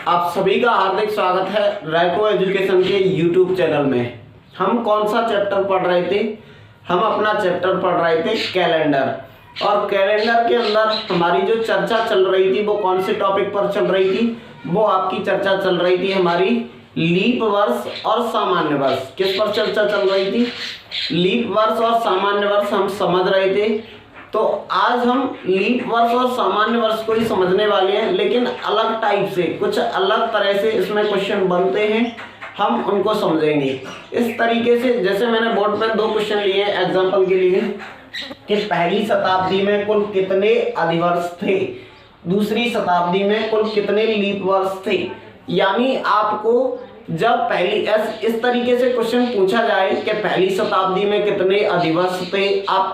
आप सभी का हार्दिक स्वागत है रैको एजुकेशन के यूट्यूब चैनल में। हम कौन सा चैप्टर पढ़ रहे थे? हम अपना चैप्टर पढ़ रहे थे कैलेंडर। और कैलेंडर के अंदर हमारी जो चर्चा चल रही थी वो कौन से टॉपिक पर चल रही थी? वो आपकी चर्चा चल रही थी हमारी लीप वर्ष और सामान्य वर्ष। किस पर चर्चा चल रही थी? लीप वर्ष और सामान्य वर्ष हम समझ रहे थे। तो आज हम लीप वर्ष और सामान्य वर्ष को ही समझने वाले हैं, लेकिन अलग टाइप से, कुछ अलग तरह से इसमें क्वेश्चन बनते हैं, हम उनको समझेंगे इस तरीके से। जैसे मैंने बोर्ड पर 2 क्वेश्चन लिए हैं एग्जांपल के लिए कि पहली शताब्दी में कुल कितने अधिवर्ष थे, दूसरी शताब्दी में कुल कितने लीप वर्ष थे। यानी आपको जब पहली इस तरीके से क्वेश्चन पूछा जाए कि पहली शताब्दी में कितने अधिवर्ष थे, आप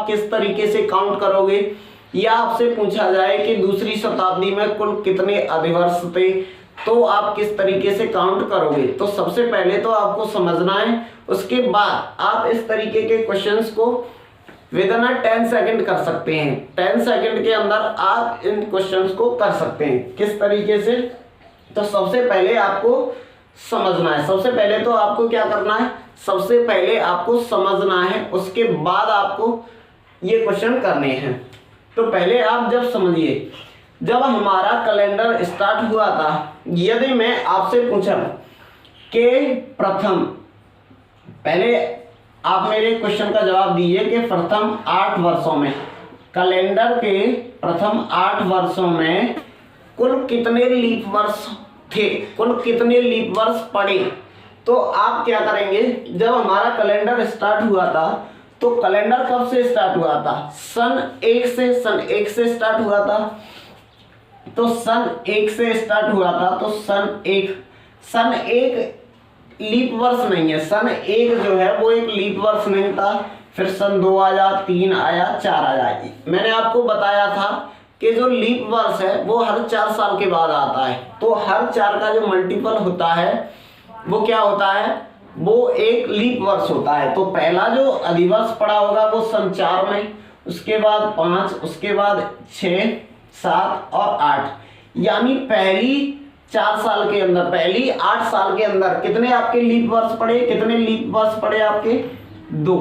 किस तरीके से काउंट करोगे, या आपसे पूछा जाए कि दूसरी शताब्दी में कुल कितने अधिवर्ष थे, तो आप किस तरीके से काउंट करोगे। तो सबसे पहले तो आपको समझना है, उसके बाद आप इस तरीके के क्वेश्चंस को विदिन 10 सेकंड कर सकते हैं। 10 सेकंड के अंदर आप इन क्वेश्चंस को कर सकते हैं। किस तरीके से? तो सबसे पहले आपको समझना है। सबसे पहले तो आपको क्या करना है? सबसे पहले आपको समझना है, उसके बाद आपको ये क्वेश्चन करने हैं। तो पहले आप जब समझिए, जब हमारा कैलेंडर स्टार्ट हुआ था, यदि मैं आपसे पूछा कि प्रथम, पहले आप मेरे क्वेश्चन का जवाब दीजिए कि प्रथम 8 वर्षों में, कैलेंडर के प्रथम 8 वर्षों में कुल कितने लीप वर्ष थे, कुल कितने लीप वर्ष पड़े। तो आप क्या करेंगे? जब हमारा कैलेंडर स्टार्ट हुआ था, तो कैलेंडर कब से स्टार्ट हुआ था? सन 1 से स्टार्ट हुआ था। तो सन 1 से स्टार्ट हुआ था, तो सन 1 लीप वर्ष नहीं है। सन 1 जो है वो एक लीप वर्ष नहीं था। फिर सन 2 आया, 3 आया, 4 आया। मैंने आपको बताया था कि जो लीप वर्ष है वो हर 4 साल के बाद आता है। तो हर 4 का जो मल्टीपल होता है वो क्या होता है? वो एक लीप वर्ष होता है। तो पहला जो अधिवर्ष पड़ा होगा वो सन 4 में, उसके बाद 5, उसके बाद 6, 7 और 8। यानी पहली 4 साल के अंदर, पहली 8 साल के अंदर कितने आपके लीप वर्ष पड़े? कितने लीप वर्ष पड़े आपके? 2।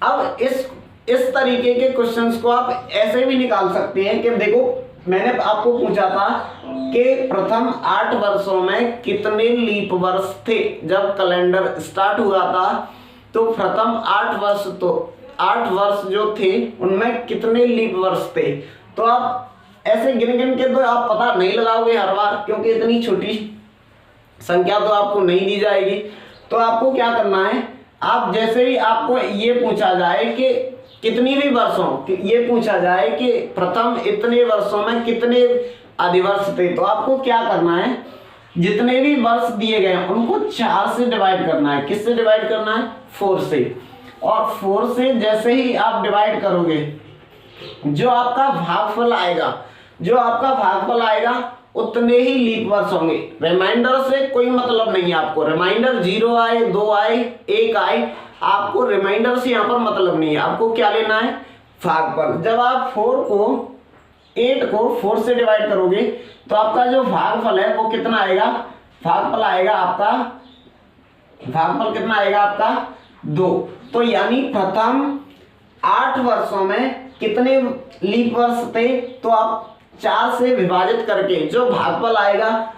अब इस तरीके के क्वेश्चंस को आप ऐसे भी निकाल सकते हैं कि देखो, मैंने आपको पूछा था कि प्रथम 8 वर्षों में कितने लीप वर्ष थे। जब कैलेंडर स्टार्ट हुआ था तो प्रथम 8 वर्ष, तो 8 वर्ष जो थे उनमें कितने लीप वर्ष थे। तो आप ऐसे गिन के तो आप पता नहीं लगाओगे हर बार, क्योंकि इतनी छोटी संख्या तो आपको नहीं दी जाएगी। तो आपको क्या करना है? आप जैसे ही आपको ये पूछा जाए कि कितनी भी वर्षों, ये पूछा जाए कि प्रथम इतने वर्षों में कितने अधिवर्ष थे, तो आपको क्या करना है? जितने भी वर्ष दिए गए हैं उनको 4 से डिवाइड करना है। किससे डिवाइड करना है? 4 से। और 4 से जैसे ही आप डिवाइड करोगे, जो आपका भागफल आएगा उतने ही लीप वर्ष होंगे। रिमाइंडर से कोई मतलब नहीं है आपको। रिमाइंडर 0 आए, 2 आए, 1 आए, आपको रिमाइंडर से यहाँ पर मतलब नहीं है। आपको क्या लेना है? भागफल। जब आप 8 को 4 से डिवाइड करोगे तो आपका जो भागफल है वो कितना आएगा? भागफल कितना आएगा आपका? 2। तो यानी प्रथम 8 वर्षों में कितने लीप वर्ष थे? तो आप 4 से विभाजित करके जो भागफल आएगा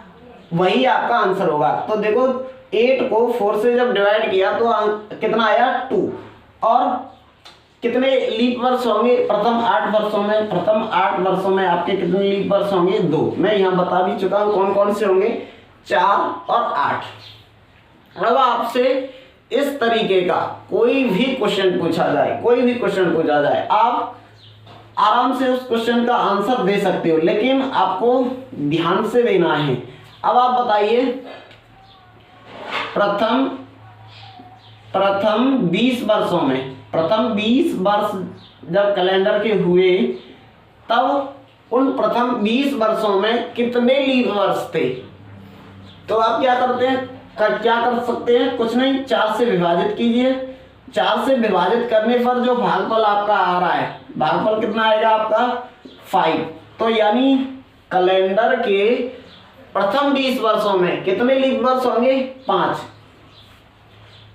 वही आपका आंसर होगा। तो देखो, 8 को 4 से जब डिवाइड किया तो कितना आया? 2। और कितने लीप वर्ष होंगे प्रथम 8 वर्षों में? प्रथम 8 वर्षों में आपके कितने लीप वर्ष होंगे? 2। मैं यहाँ बता भी चुका हूँ कौन कौन से होंगे, 4 और 8। अब आपसे इस तरीके का कोई भी क्वेश्चन पूछा जाए, आप आराम से उस क्वेश्चन का आंसर दे सकते हो, लेकिन आपको ध्यान से देना है। अब आप बताइए, प्रथम 20 वर्षों में, प्रथम 20 वर्ष जब कैलेंडर के हुए, तब उन प्रथम 20 वर्षों में कितने लीप वर्ष थे। तो आप क्या कर सकते हैं? कुछ नहीं, 4 से विभाजित कीजिए। 4 से विभाजित करने पर जो भागफल आपका आ रहा है, भागफल कितना आएगा आपका? 5। तो यानी कैलेंडर के प्रथम 20 वर्षों में कितने लीप वर्ष होंगे? 5।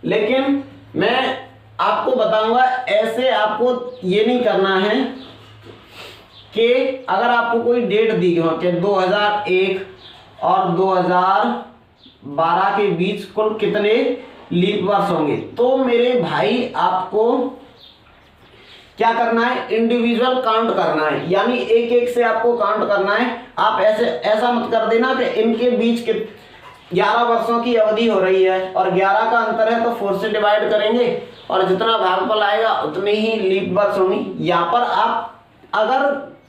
लेकिन मैं आपको बताऊंगा, ऐसे आपको ये नहीं करना है कि अगर आपको कोई डेट दी हो कि 2001 और 2012 के बीच कुल कितने लीप वर्ष होंगे, तो मेरे भाई आपको क्या करना है? इंडिविजुअल काउंट करना है, यानी एक एक से आपको काउंट करना है। आप ऐसा मत कर देना कि इनके बीच के 11 वर्षों की अवधि हो रही है और 11 का अंतर है तो 4 से डिवाइड करेंगे और जितना भागफल आएगा उतने ही लीप वर्ष होंगे। यहाँ पर आप अगर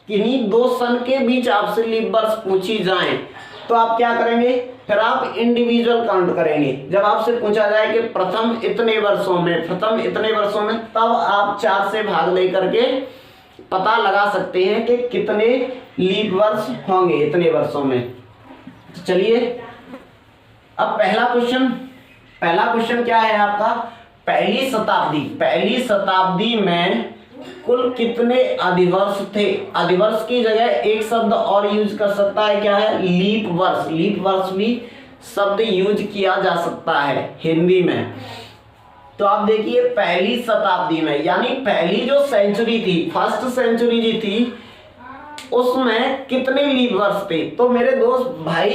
किन्हीं 2 सन के बीच आपसे लीप वर्ष पूछी जाए तो आप क्या करेंगे? फिर आप इंडिविजुअल काउंट करेंगे। जब आपसे पूछा जाए कि प्रथम इतने वर्षों में, तब आप 4 से भाग दे करके पता लगा सकते हैं कि कितने लीप वर्ष होंगे इतने वर्षों में। तो चलिए अब पहला क्वेश्चन क्या है आपका? पहली शताब्दी में कुल कितने अधिवर्ष थे? अधिवर्ष की जगह एक शब्द और यूज कर सकता है, क्या है? लीप वर्ष। लीप वर्ष भी शब्द यूज किया जा सकता है हिंदी में। तो आप देखिए पहली शताब्दी में, यानी पहली जो सेंचुरी थी, फर्स्ट सेंचुरी जी थी, उसमें कितने लीप वर्ष थे? तो मेरे दोस्त भाई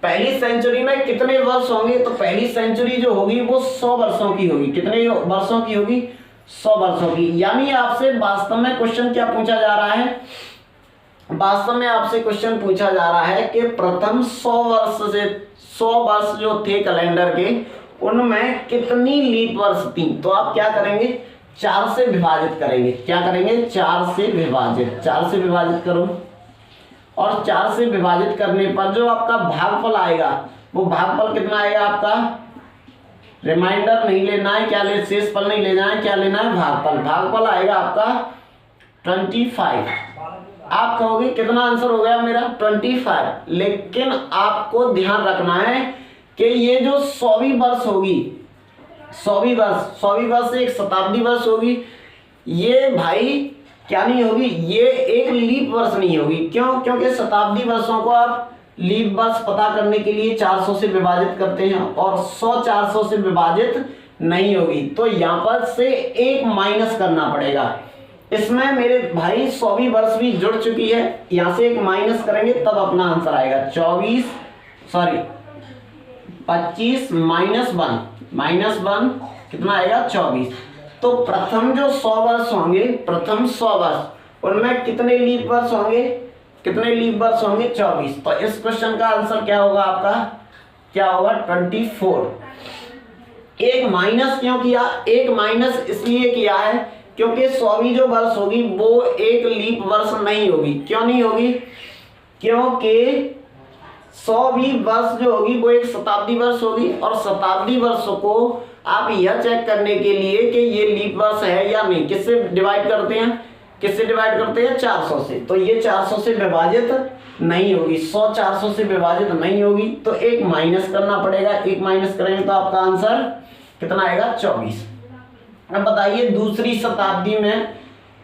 पहली सेंचुरी में कितने वर्ष होंगे? तो पहली सेंचुरी जो होगी वो 100 वर्षों की होगी। कितने वर्षों की होगी? 100 वर्षों की। यानी आपसे वास्तव में क्वेश्चन क्या पूछा जा रहा है? वास्तव में आपसे क्वेश्चन पूछा जा रहा है कि प्रथम 100 वर्ष जो थे कैलेंडर के, उनमें कितनी लीप वर्ष थी? तो आप क्या करेंगे? 4 से विभाजित करेंगे। क्या करेंगे? 4 से विभाजित करो और 4 से विभाजित करने पर जो आपका भागफल आएगा, वो भागफल कितना आएगा आपका? रिमाइंडर नहीं लेना है, क्या ले, शेषफल नहीं लेना है, क्या लेना है? भागफल आएगा आपका 25। आप कहोगे कितना आंसर हो गया मेरा? 25। लेकिन आपको ध्यान रखना है कि ये जो 100वीं वर्ष होगी, 100वीं वर्ष एक शताब्दी वर्ष होगी, ये भाई क्या नहीं होगी? ये एक लीप वर्ष नहीं होगी। क्यों? क्योंकि शताब्दी वर्षों को आप लीप वर्ष पता करने के लिए 400 से विभाजित करते हैं और 100 400 से विभाजित नहीं होगी, तो यहाँ पर से एक माइनस करना पड़ेगा। इसमें मेरे भाई 100वीं वर्ष भी जुड़ चुकी है, यहाँ से एक माइनस करेंगे तब अपना आंसर आएगा। 25 माइनस 1 कितना आएगा? 24। तो प्रथम जो 100 वर्ष होंगे, प्रथम 100 वर्ष, उनमें कितने लीप वर्ष होंगे? 24। तो इस क्वेश्चन का आंसर क्या होगा आपका? क्या होगा? 24। एक माइनस क्यों किया? एक माइनस इसलिए किया है क्योंकि 100वीं जो वर्ष होगी वो एक लीप वर्ष नहीं होगी। क्यों नहीं होगी? क्योंकि 100वीं वर्ष जो होगी वो एक शताब्दी वर्ष होगी और शताब्दी वर्षों को आप यह चेक करने के लिए कि ये लीप वर्ष है या नहीं, किससे डिवाइड करते हैं? 400 से। तो ये 400 से विभाजित नहीं होगी, 100 400 से विभाजित नहीं होगी, तो एक माइनस करना पड़ेगा। एक माइनस करेंगे तो आपका आंसर कितना आएगा? 24। अब बताइए दूसरी शताब्दी में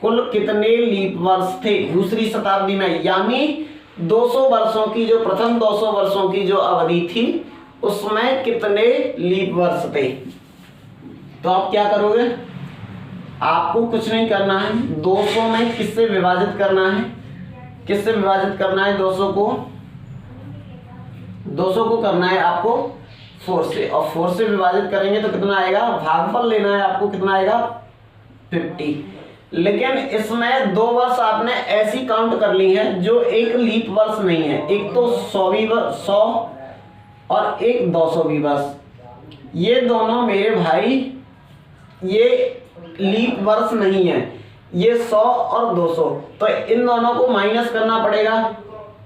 कुल कितने लीप वर्ष थे? दूसरी शताब्दी में, यानी 200 वर्षों की जो प्रथम 200 वर्षों की जो अवधि थी, उसमें कितने लीप वर्ष थे? तो आप क्या करोगे? आपको कुछ नहीं करना है, 200 में किससे विभाजित करना है? 200 को करना है आपको 4 से, और 4 से विभाजित करेंगे तो कितना आएगा? भागफल लेना है आपको, कितना आएगा? 50। लेकिन इसमें 2 वर्ष आपने ऐसी काउंट कर ली है जो एक लीप वर्ष नहीं है। एक तो 100 और एक 200वीं वर्ष, ये दोनों मेरे भाई ये लीप वर्ष नहीं है, ये 100 और 200, तो इन दोनों को माइनस करना पड़ेगा।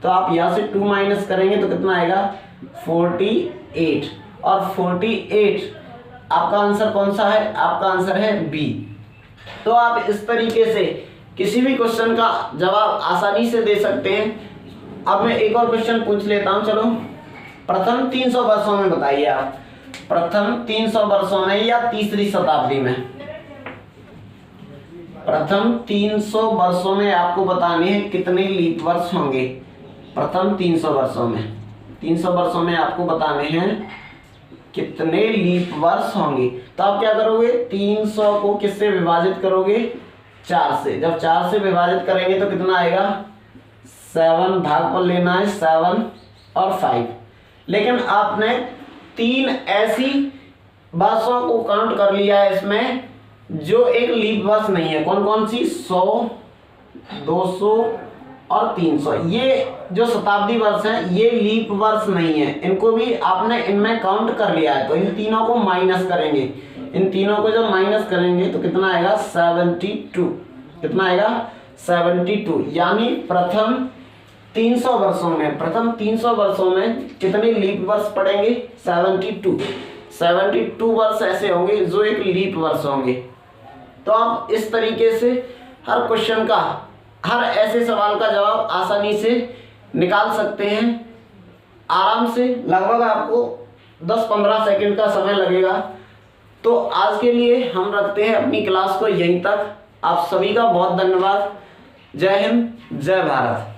तो आप यहाँ से 2 माइनस करेंगे तो कितना आएगा? 48। और 48 आपका आंसर कौन सा है? आपका आंसर है बी। तो आप इस तरीके से किसी भी क्वेश्चन का जवाब आसानी से दे सकते हैं। अब मैं एक और क्वेश्चन पूछ लेता हूं, चलो। प्रथम 300 वर्षों में बताइए आप, प्रथम 300 वर्षों में या तीसरी शताब्दी में, प्रथम 300 वर्षों में आपको बताने हैं कितने लीप वर्ष होंगे। प्रथम 300 वर्षों में, 300 वर्षों में आपको बताने हैं कितने लीप वर्ष होंगे। तो आप क्या करोगे, 300 को किससे विभाजित करोगे, 4 से। जब 4 से विभाजित करेंगे तो कितना आएगा, 7 भाग पर लेना है, 7 और 5। लेकिन आपने 3 ऐसी वर्षों को काउंट कर लिया है इसमें जो एक लीप वर्ष नहीं है। कौन कौन सी, 100, 200 और 300। ये जो शताब्दी वर्ष है ये लीप वर्ष नहीं है, इनको भी आपने इनमें काउंट कर लिया है। तो इन तीनों को माइनस करेंगे, इन तीनों को जब माइनस करेंगे तो कितना आएगा, 72। कितना आएगा, 72। यानी प्रथम 300 वर्षों में, प्रथम 300 वर्षों में कितने लीप वर्ष पड़ेंगे, 72 वर्ष ऐसे होंगे जो एक लीप वर्ष होंगे। तो आप इस तरीके से हर क्वेश्चन का, हर ऐसे सवाल का जवाब आसानी से निकाल सकते हैं, आराम से। लगभग आपको 10-15 सेकंड का समय लगेगा। तो आज के लिए हम रखते हैं अपनी क्लास को यहीं तक। आप सभी का बहुत धन्यवाद। जय हिंद, जय भारत।